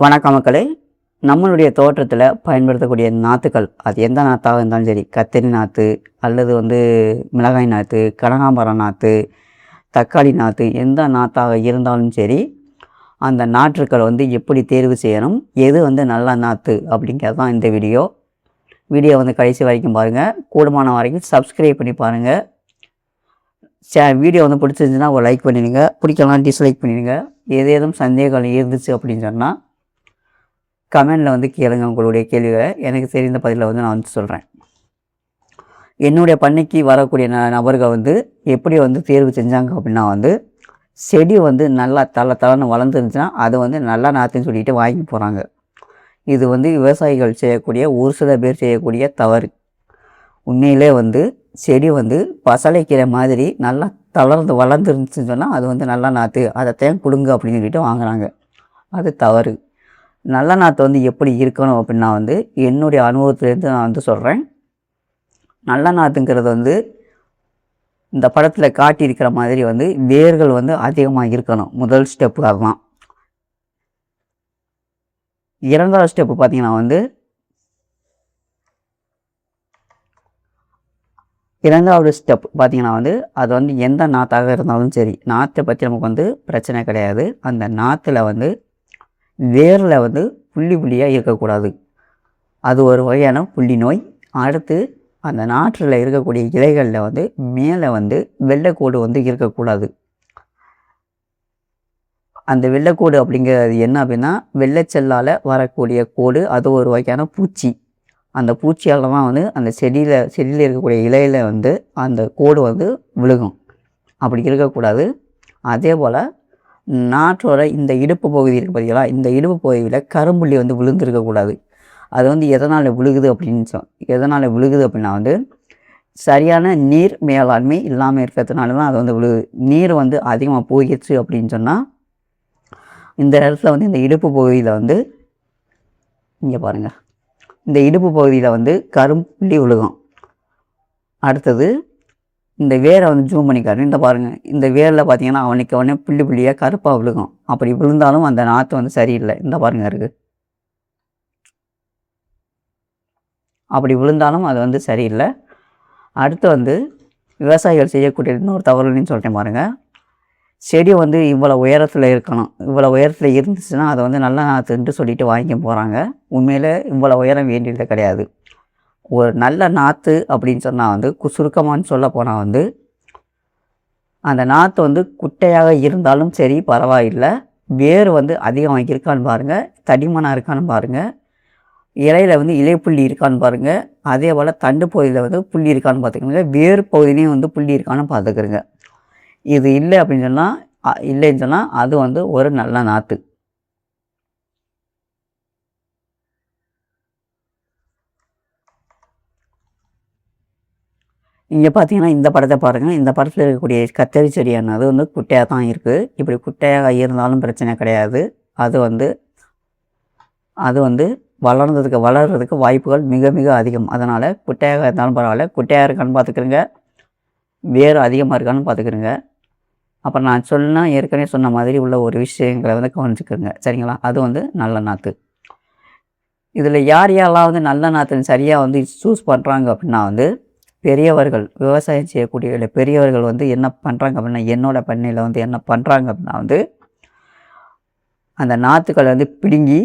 வணக்கம் மக்களே. நம்மளுடைய தோட்டத்தில் பயன்படுத்தக்கூடிய நாற்றுக்கள் அது எந்த நாற்றாக இருந்தாலும் சரி, கத்திரி நாற்று அல்லது மிளகாய் நாற்று, கனகாம்பரம் நாற்று, தக்காளி நாற்று, எந்த நாற்றாக இருந்தாலும் சரி, அந்த நாற்றுக்கள் எப்படி தேர்வு செய்யணும், எது நல்ல நாற்று அப்படிங்கிறது தான் இந்த வீடியோ. கடைசி வரைக்கும் பாருங்கள். கூடுமான வரைக்கும் சப்ஸ்கிரைப் பண்ணி பாருங்கள். வீடியோ பிடிச்சிருந்துச்சுன்னா ஒரு லைக் பண்ணிடுங்க, பிடிக்கலாம் டிஸ்லைக் பண்ணிடுங்க. ஏதேனும் சந்தேகங்கள் இருந்துச்சு அப்படின்னு சொன்னால் கமெண்டில் கேளுங்க உங்களுடைய கேள்விகளை. எனக்கு தெரிந்த பதிலை நான் சொல்கிறேன். என்னுடைய பண்ணைக்கு வரக்கூடிய நபர்கள் எப்படி தேர்வு செஞ்சாங்க அப்படின்னா செடி நல்லா தளன்னு வளர்ந்துருந்துச்சுன்னா அது நல்லா நாற்றுன்னு சொல்லிட்டு வாங்கி போகிறாங்க. இது விவசாயிகள் செய்யக்கூடிய ஒரு சில பேர் செய்யக்கூடிய தவறு. உண்மையிலே செடி பசலைக்கீரை மாதிரி நல்லா வளர்ந்துருந்துச்சுன்னு சொன்னால் அது நல்லா நாற்று, அதைத்தான் கொடுங்க அப்படின்னு சொல்லிட்டு வாங்குறாங்க. அது தவறு. நல்ல நாற்று எப்படி இருக்கணும் அப்படின்னா என்னுடைய அனுபவத்திலேருந்து நான் சொல்கிறேன். நல்ல நாற்றுங்கிறது இந்த படத்தில் காட்டியிருக்கிற மாதிரி வேர்கள் அதிகமாக இருக்கணும். முதல் ஸ்டெப்பு அதுதான். இரண்டாவது ஸ்டெப்பு பார்த்தீங்கன்னா இரண்டாவது ஸ்டெப் பார்த்தீங்கன்னா அது எந்த நாற்றாக இருந்தாலும் சரி, நாற்றை பற்றி நமக்கு பிரச்சனை கிடையாது. அந்த நாற்றுல வேரில் புள்ளி புள்ளியாக இருக்கக்கூடாது. அது ஒரு வகையான புள்ளி நோய். அடுத்து அந்த நாற்றில் இருக்கக்கூடிய இலைகளில் மேலே வெள்ளைக்கோடு இருக்கக்கூடாது. அந்த வெள்ளைக்கோடு அப்படிங்கிறது என்ன அப்படின்னா வெள்ளைச்செல்லால் வரக்கூடிய கோடு. அது ஒரு வகையான பூச்சி. அந்த பூச்சியால் தான் அந்த செடியில் இருக்கக்கூடிய இலையில் அந்த கோடு விழுகும். அப்படி இருக்கக்கூடாது. அதே போல் நாற்றோட இந்த இடுப்பு பகுதி இருக்குது பார்த்தீங்களா, இந்த இடுப்பு பகுதியில் கரும்புள்ளி விழுந்துருக்கக்கூடாது. அது எதனால் விழுகுது எதனால் விழுகுது அப்படின்னா சரியான நீர் மேலாண்மை இல்லாமல் இருக்கிறதுனால தான் அது விழுகுது. நீர் அதிகமாக போயிடுச்சு அப்படின்னு சொன்னால் இந்த இடத்துல இந்த இடுப்பு பகுதியில் இங்கே பாருங்கள், இந்த இடுப்பு பகுதியில் கரும்புள்ளி விழுகும். அடுத்தது இந்த வேரை ஜூம் பண்ணிக்காரு. இந்த பாருங்கள், இந்த வேரில் பார்த்தீங்கன்னா அவனுக்கு புள்ளி புள்ளியாக கருப்பாக விழுகும். அப்படி விழுந்தாலும் அந்த நாற்று சரியில்லை. இந்த பாருங்கள் இருக்குது. அப்படி விழுந்தாலும் அது சரியில்லை. அடுத்து விவசாயிகள் செய்யக்கூடிய இன்னொரு தவறுன்னு சொல்லிட்டேன் பாருங்கள். செடி இவ்வளோ உயரத்தில் இருக்கணும். இவ்வளோ உயரத்தில் இருந்துச்சுன்னா அதை நல்ல நாற்றுன்ட்டு சொல்லிட்டு வாங்கி போகிறாங்க. உண்மையில் இவ்வளோ உயரம் வேண்டியது கிடையாது. ஒரு நல்ல நாற்று அப்படின்னு சொன்னால் சுருக்கமானு சொல்ல போனால் அந்த நாற்று குட்டையாக இருந்தாலும் சரி பரவாயில்லை, வேர் அதிகமாக இருக்கான்னு பாருங்கள், தடிமனாக இருக்கான்னு பாருங்கள், இலையில் இலைப்புள்ளி இருக்கான்னு பாருங்கள், அதே போல் தண்டு பகுதியில் புள்ளி இருக்கான்னு பார்த்துக்கோங்க, வேர் பகுதியிலையும் புள்ளி இருக்கான்னு பார்த்துக்கிறங்க. இது இல்லை அப்படின்னு சொன்னால் இல்லைன்னு சொன்னால் அது ஒரு நல்ல நாற்று. இங்கே பார்த்தீங்கன்னா இந்த படத்தை பாருங்கள். இந்த படத்தில் இருக்கக்கூடிய கத்தரி செடியானது குட்டையாக தான் இருக்குது. இப்படி குட்டையாக இருந்தாலும் பிரச்சனை கிடையாது. அது வளர்கிறதுக்கு வாய்ப்புகள் மிக மிக அதிகம். அதனால் குட்டையாக இருந்தாலும் பரவாயில்ல, குட்டையாக இருக்கான்னு பார்த்துக்கிறங்க, வேறு அதிகமாக இருக்கான்னு பார்த்துக்கிறங்க. அப்புறம் நான் ஏற்கனவே சொன்ன மாதிரி உள்ள ஒரு விஷயங்களை கவனிச்சுக்கிறங்க, சரிங்களா? அது நல்ல நாற்று. இதில் யார் யாரெல்லாம் நல்ல நாற்றுன்னு சரியாக சூஸ் பண்ணுறாங்க அப்படின்னா பெரியவர்கள், விவசாயம் செய்யக்கூடிய பெரியவர்கள் என்ன பண்ணுறாங்க அப்படின்னா, என்னோட பண்ணையில் என்ன பண்ணுறாங்க அப்படின்னா அந்த நாற்றுக்களை பிடுங்கி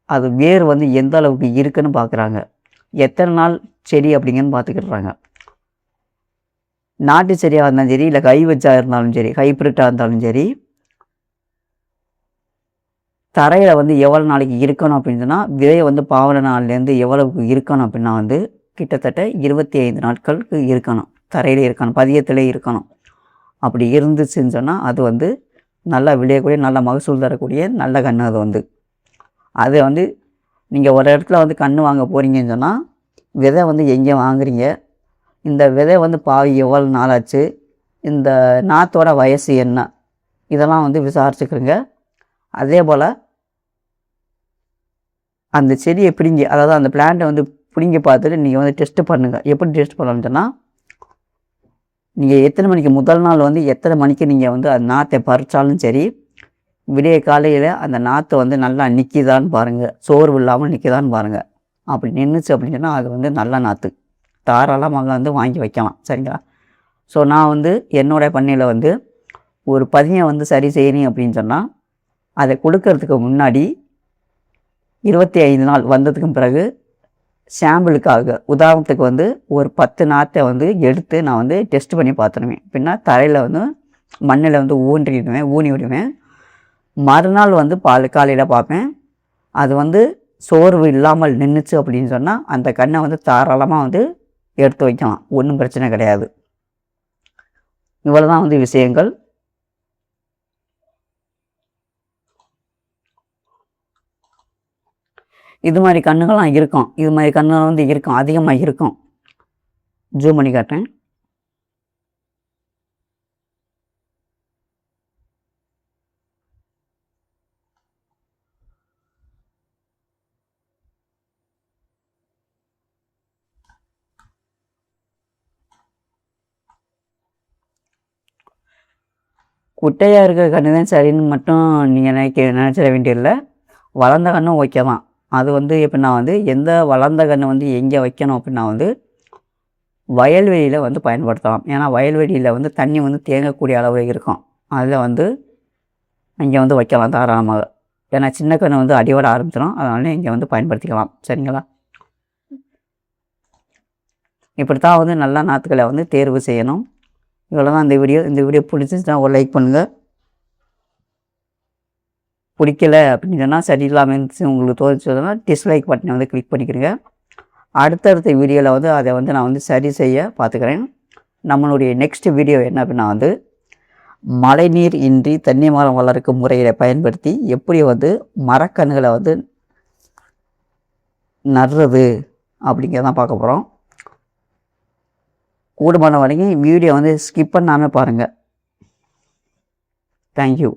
அது வேர் எந்த அளவுக்கு இருக்குன்னு பார்க்குறாங்க. எத்தனை நாள் செடி அப்படிங்கன்னு பார்த்துக்கிடுறாங்க. நாட்டு செடியாக இருந்தாலும் சரி, இல்லை கை வச்சா இருந்தாலும் சரி, ஹைப்ரிட்டாக இருந்தாலும் சரி, தரையில் எவ்வளோ நாளைக்கு இருக்கணும் அப்படின்னு சொன்னால் விதையை பாவன நாள்லேருந்து எவ்வளவுக்கு இருக்கணும் அப்படின்னா கிட்டத்தட்ட 25 நாட்களுக்கு இருக்கணும். தரையிலே இருக்கணும், பதியத்திலே இருக்கணும். அப்படி இருந்துச்சுன்னு சொன்னால் அது நல்லா விளையக்கூடிய, நல்ல மகசூல் தரக்கூடிய நல்ல கன்று. அது நீங்கள் ஒரு இடத்துல கன்று வாங்க போகிறீங்கன்னு சொன்னால் விதை எங்கே வாங்குறீங்க, இந்த விதை பாவி எவ்வளோ நாளாச்சு, இந்த நாற்றோட வயசு என்ன, இதெல்லாம் விசாரிச்சுக்கிறங்க. அதே போல் அந்த செடியை பிடிங்கி, அதாவது அந்த பிளான்ட்டை பிடிங்கி பார்த்துட்டு நீங்கள் டெஸ்ட்டு பண்ணுங்கள். எப்படி டெஸ்ட் பண்ணலாம்னு சொன்னால், நீங்கள் எத்தனை மணிக்கு முதல் நாள் எத்தனை மணிக்கு நீங்கள் அந்த நாற்றை பறித்தாலும் சரி, விடிய காலையில் அந்த நாற்று வந்து நல்லா நிற்கிதான்னு பாருங்கள், சோர்வு இல்லாமல் நிற்கிதான்னு பாருங்கள். அப்படி நின்றுச்சு அப்படின்னு சொன்னால் அது வந்து நல்ல நாற்று, தாராளமாக வந்து வாங்கி வைக்கலாம். சரிங்களா? ஸோ நான் வந்து என்னோடய பண்ணையில் வந்து ஒரு பதியை வந்து சரி செய்யணும் அப்படின்னு சொன்னால் அதை கொடுக்கறதுக்கு முன்னாடி 25 நாள் வந்ததுக்கு பிறகு சாம்பிளுக்காக உதாரணத்துக்கு வந்து ஒரு 10 நாற்றை வந்து எடுத்து நான் வந்து டெஸ்ட் பண்ணி பார்த்துடுவேன். பின்னா தரையில் வந்து மண்ணில் வந்து ஊனி விடுவேன். மறுநாள் வந்து காலையில் பார்ப்பேன். அது வந்து சோர்வு இல்லாமல் நின்றுச்சு அப்படின்னு சொன்னால் அந்த கண்ணை வந்து தாராளமாக வந்து எடுத்து வைக்கலாம், ஒன்றும் பிரச்சனை கிடையாது. இவ்வளோ தான் வந்து விஷயங்கள். இது மாதிரி கண்ணுகள்லாம் இருக்கும், இது மாதிரி கண்ணுகள் வந்து இருக்கும், அதிகமாக இருக்கும். ஜூம் பண்ணி காட்டுறேன். குட்டையாக இருக்கிற கன்று தான் சரின்னு மட்டும் நீங்கள் நினச்சிட வேண்டியதில்லை. வளர்ந்த கன்றும் ஓகே தான். அது வந்து எப்படின்னா வந்து எந்த வளர்ந்த கன்று வந்து எங்கே வைக்கணும் அப்படின்னா வந்து வயல்வெளியில் வந்து பயன்படுத்தலாம். ஏன்னா வயல்வெளியில் வந்து தண்ணி வந்து தேங்கக்கூடிய அளவு இருக்கும், அதில் வந்து இங்கே வந்து வைக்கலாம் தாராளமாக. ஏன்னா சின்ன கன்று வந்து அடியோட ஆரம்பிச்சிடும், அதனால இங்கே வந்து பயன்படுத்திக்கலாம். சரிங்களா? இப்படி தான் வந்து நல்ல நாற்றுக்களை வந்து தேர்வு செய்யணும். இவ்வளோ தான் இந்த வீடியோ பிடிச்சிச்சுன்னா ஒரு லைக் பண்ணுங்கள். பிடிக்கலை அப்படின்னு சொன்னால் சரியில்லாமல் இருந்துச்சு உங்களுக்கு தோணுச்சுன்னா டிஸ்லைக் பட்டனை வந்து கிளிக் பண்ணிக்கிறேங்க. அடுத்தடுத்த வீடியோவில் வந்து அதை வந்து நான் வந்து சரி செய்ய பார்த்துக்கிறேன். நம்மளுடைய நெக்ஸ்ட் வீடியோ என்ன அப்படின்னா வந்து மழைநீர் இன்றி தென்னை மரம் வளர்க்கும் முறையை பயன்படுத்தி எப்படி வந்து மரக்கன்றுகளை வந்து நடுறது அப்படிங்கிறதான் பார்க்க போகிறோம். கூடுமான வரைக்கும் வீடியோ வந்து ஸ்கிப் பண்ணாமல் பாருங்கள். தேங்க்யூ.